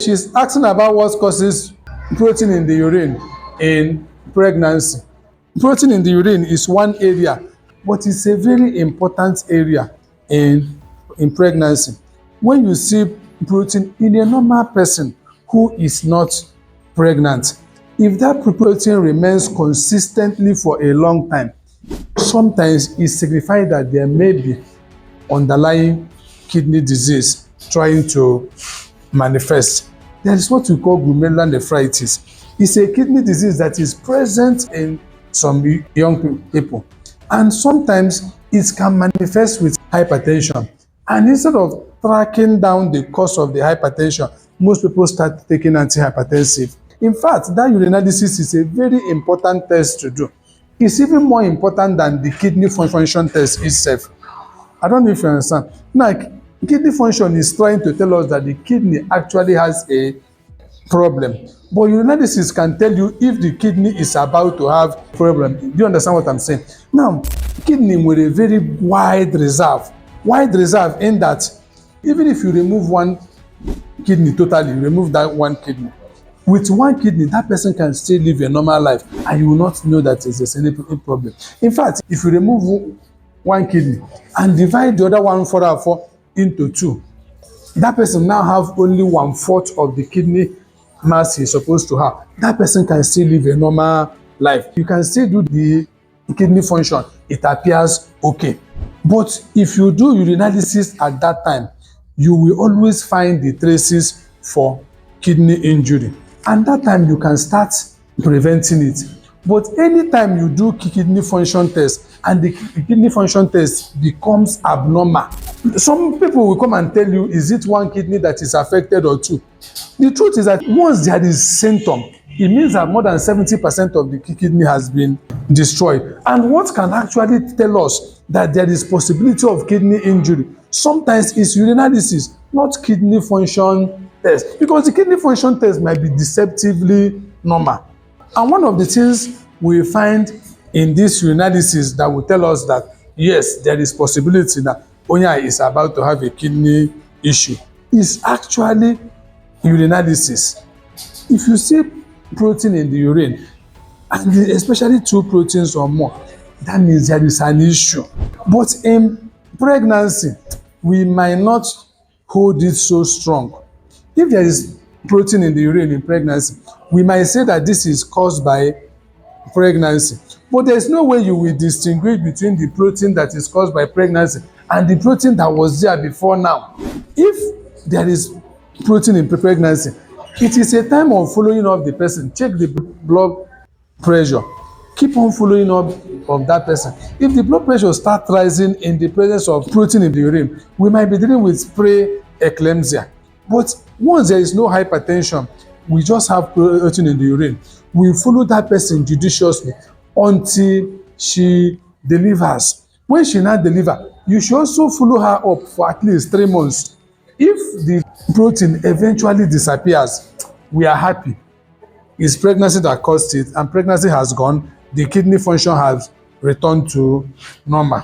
She's asking about what causes protein in the urine in pregnancy. Protein in the urine is one area, but it's a very important area in pregnancy. When you see protein in a normal person who is not pregnant, if that protein remains consistently for a long time, sometimes it signifies that there may be underlying kidney disease trying to manifest. There is what we call glomerulonephritis. It's a kidney disease that is present in some young people, and sometimes it can manifest with hypertension. And instead of tracking down the cause of the hypertension, most people start taking antihypertensive. In fact, that urinalysis is a very important test to do. It's even more important than the kidney function test itself. I don't know if you understand. Like, kidney function is trying to tell us that the kidney actually has a problem, but urinalysis can tell you if the kidney is about to have a problem. Do you understand what I'm saying? Now, kidney with a very wide reserve in that even if you remove one kidney totally, you remove that one kidney, with one kidney that person can still live a normal life and you will not know that there's any problem. In fact, if you remove one kidney and divide the other one further into two, that person now have only 1/4 of the kidney mass he's supposed to have. That person can still live a normal life. You can still do the kidney function. It appears okay. But if you do urinalysis at that time, you will always find the traces for kidney injury. And that time you can start preventing it. But anytime you do kidney function test and the kidney function test becomes abnormal, some people will come and tell you, is it one kidney that is affected or two? The truth is that once there is symptom, it means that more than 70% of the kidney has been destroyed. And what can actually tell us that there is possibility of kidney injury sometimes is urinalysis, not kidney function test, because the kidney function test might be deceptively normal. And one of the things we find in this urinalysis that will tell us that yes, there is possibility that Onya is about to have a kidney issue is actually urinalysis. If you see protein in the urine, and especially 2 proteins or more, that means there is an issue. But in pregnancy, we might not hold it so strong. If there is protein in the urine in pregnancy, we might say that this is caused by pregnancy. But there's no way you will distinguish between the protein that is caused by pregnancy and the protein that was there before now. If there is protein in pregnancy, it is a time of following up the person. Check the blood pressure. Keep on following up of that person. If the blood pressure starts rising in the presence of protein in the urine, we might be dealing with pre-eclampsia. But once there is no hypertension, we just have protein in the urine, we follow that person judiciously until she delivers. When she now delivers, you should also follow her up for at least 3 months. If the protein eventually disappears, we are happy. It's pregnancy that caused it, and pregnancy has gone, the kidney function has returned to normal.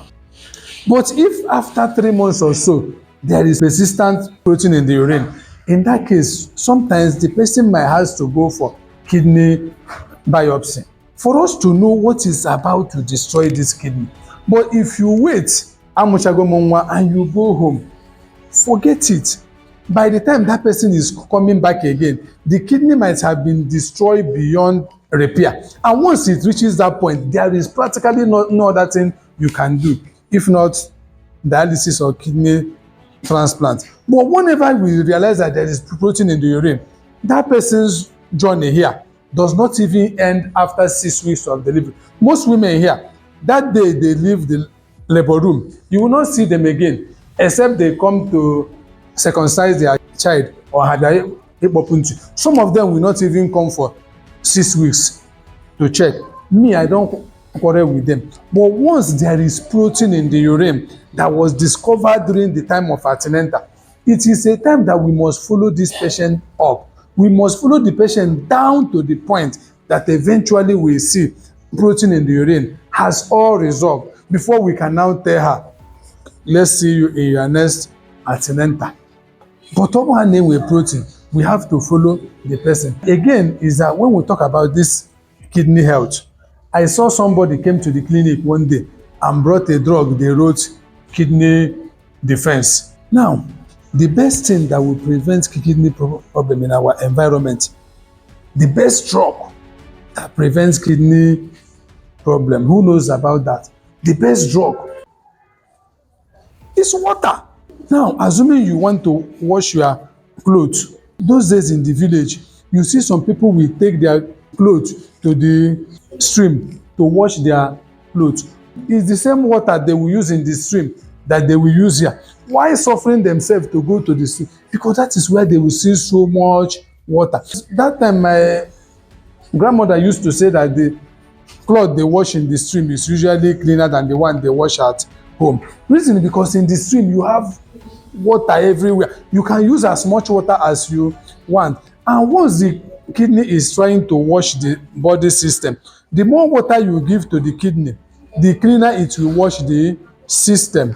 But if after 3 months or so, there is persistent protein in the urine, in that case, sometimes the person might have to go for kidney biopsy for us to know what is about to destroy this kidney. But if you wait, and you go home, forget it. By the time that person is coming back again, the kidney might have been destroyed beyond repair. And once it reaches that point, there is practically no other thing you can do, if not dialysis or kidney transplant. But whenever we realize that there is protein in the urine, that person's journey here does not even end after 6 weeks of delivery. Most women here, that day they leave the labor room, you will not see them again, except they come to circumcise their child or have their hip open to. Some of them will not even come for 6 weeks to check. Me, I don't quarrel with them. But once there is protein in the urine that was discovered during the time of antenatal, it is a time that we must follow this patient up. We must follow the patient down to the point that eventually we see protein in the urine has all resolved before we can now tell her, let's see you in your next antenatal. But all name with protein, we have to follow the person. Again, is that when we talk about this kidney health, I saw somebody came to the clinic one day and brought a drug they wrote kidney defense. Now, the best thing that will prevent kidney problem in our environment, the best drug that prevents kidney problem, who knows about that? The best drug is water. Now, assuming you want to wash your clothes, those days in the village, you see some people will take their clothes to the stream to wash their clothes. It's the same water they will use in the stream that they will use here. Why suffering themselves to go to the stream? Because that is where they will see so much water. That time, my grandmother used to say that the cloth they wash in the stream is usually cleaner than the one they wash at home. Reason because in the stream you have water everywhere. You can use as much water as you want. And once the kidney is trying to wash the body system, the more water you give to the kidney, the cleaner it will wash the system.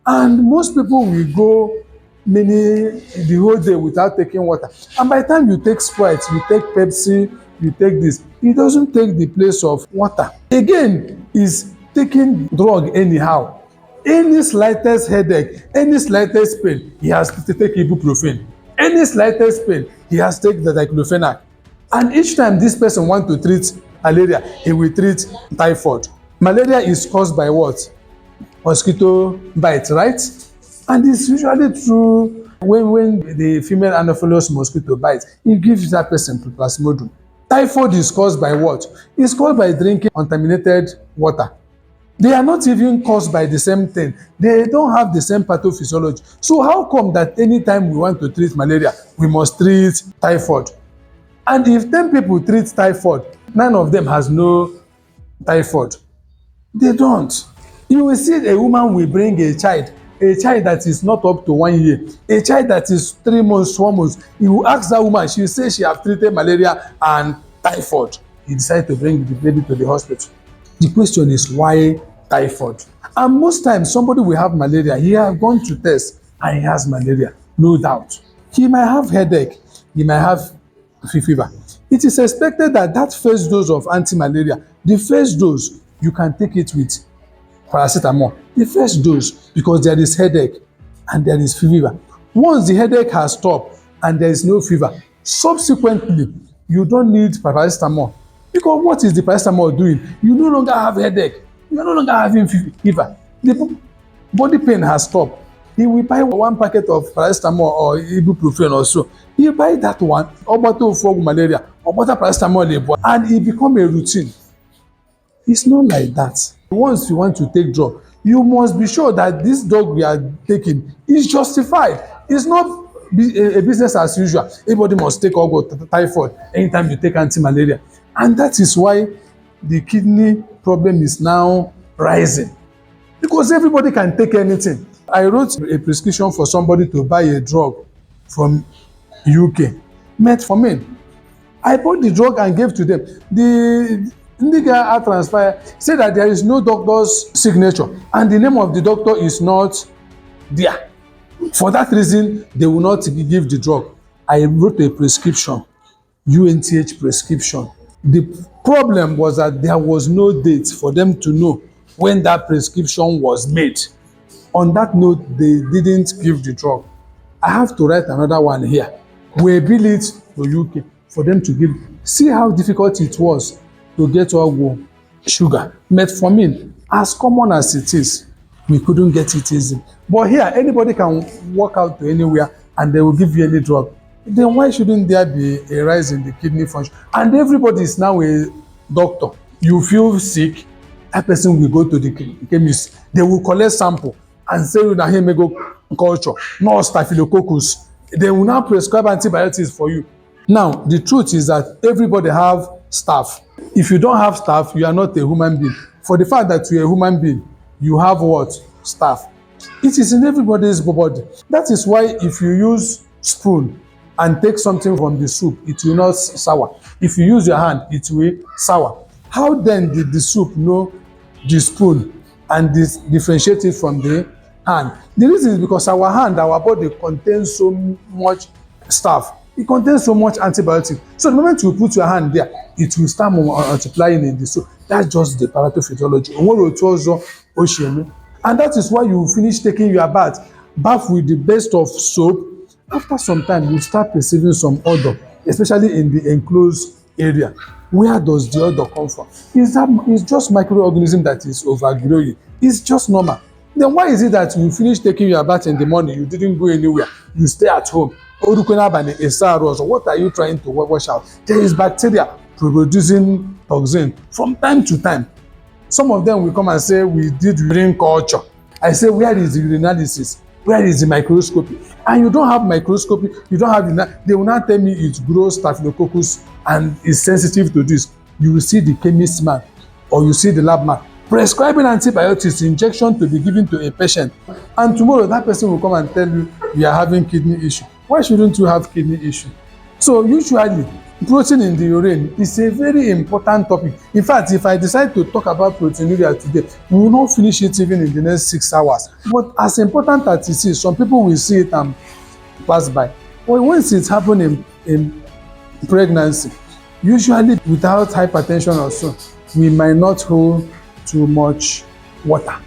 And most people will go the whole day without taking water. And by the time you take Sprite, you take Pepsi, you take this, it doesn't take the place of water. Again, is taking drug anyhow. Any slightest headache, any slightest pain, he has to take ibuprofen. Any slightest pain, he has to take the diclofenac. And each time this person want to treat malaria, he will treat typhoid. Malaria is caused by what? Mosquito bite, right? And it's usually true when the female Anopheles mosquito bites, it gives that person plasmodium. Typhoid is caused by what? It's caused by drinking contaminated water. They are not even caused by the same thing. They don't have the same pathophysiology. So how come that anytime we want to treat malaria, we must treat typhoid? And if 10 people treat typhoid, 9 of them has no typhoid. They don't. You will see a woman will bring a child that is not up to 1 year, a child that is 3 months, 4 months. You will ask that woman, she will say she have treated malaria and typhoid. He decided to bring the baby to the hospital. The question is why typhoid? And most times somebody will have malaria, he has gone to test and he has malaria, no doubt. He might have headache, he might have fever. It is expected that that first dose of anti-malaria, the first dose, you can take it with paracetamol. The first dose, because there is headache and there is fever. Once the headache has stopped and there is no fever, subsequently, you don't need paracetamol. Because what is the paracetamol doing? You no longer have headache. You are no longer having fever. The body pain has stopped. He will buy 1 packet of paracetamol or ibuprofen or so. He buy that one, or bottle for malaria, or bottle paracetamol, and it become a routine. It's not like that. Once you want to take drug, you must be sure that this drug we are taking is justified. It's not a business as usual. Everybody must take or go typhoid anytime you take anti-malaria. And that is why the kidney problem is now rising. Because everybody can take anything. I wrote a prescription for somebody to buy a drug from UK, metformin. I bought the drug and gave to them. The guy transfer said that there is no doctor's signature and the name of the doctor is not there. For that reason, they will not give the drug. I wrote a prescription, UNTH prescription. The problem was that there was no date for them to know when that prescription was made. On that note, they didn't give the drug. I have to write another one here. We bill it to UK for them to give. See how difficult it was to get our sugar. Metformin, as common as it is, we couldn't get it easy. But here, anybody can walk out to anywhere and they will give you any drug. Then why shouldn't there be a rise in the kidney function? And everybody is now a doctor. You feel sick, that person will go to the chemist. They will collect sample and say, "Una here go culture, no staphylococcus." They will now prescribe antibiotics for you. Now, the truth is that everybody have staff. If you don't have staff, you are not a human being. For the fact that you are a human being, you have what? Staff. It is in everybody's body. That is why if you use spoon and take something from the soup, it will not sour. If you use your hand, it will sour. How then did the soup know the spoon and differentiate it from the hand? The reason is because our hand, our body contains so much stuff. It contains so much antibiotic. So the moment you put your hand there, it will start multiplying in the soap. That's just the pathophysiology. And that is why you finish taking your bath with the best of soap. After some time, you start perceiving some odor, especially in the enclosed area. Where does the odor come from? It's just microorganism that is overgrowing. It's just normal. Then why is it that you finish taking your bath in the morning, you didn't go anywhere, you stay at home? What are you trying to wash out? There is bacteria producing toxin from time to time. Some of them will come and say, we did urine culture. I say, where is the urinalysis? Where is the microscopy? And you don't have microscopy, you don't have, they will not tell me it grows staphylococcus and is sensitive to this. You will see the chemist man or you see the lab man prescribing antibiotics, injection to be given to a patient. And tomorrow that person will come and tell you, you are having kidney issue. Why shouldn't you have kidney issue? So usually, protein in the urine is a very important topic. In fact, if I decide to talk about proteinuria today, we will not finish it even in the next 6 hours. But as important as it is, some people will see it and pass by. But once it's happening in pregnancy, usually without hypertension or so, we might not hold too much water.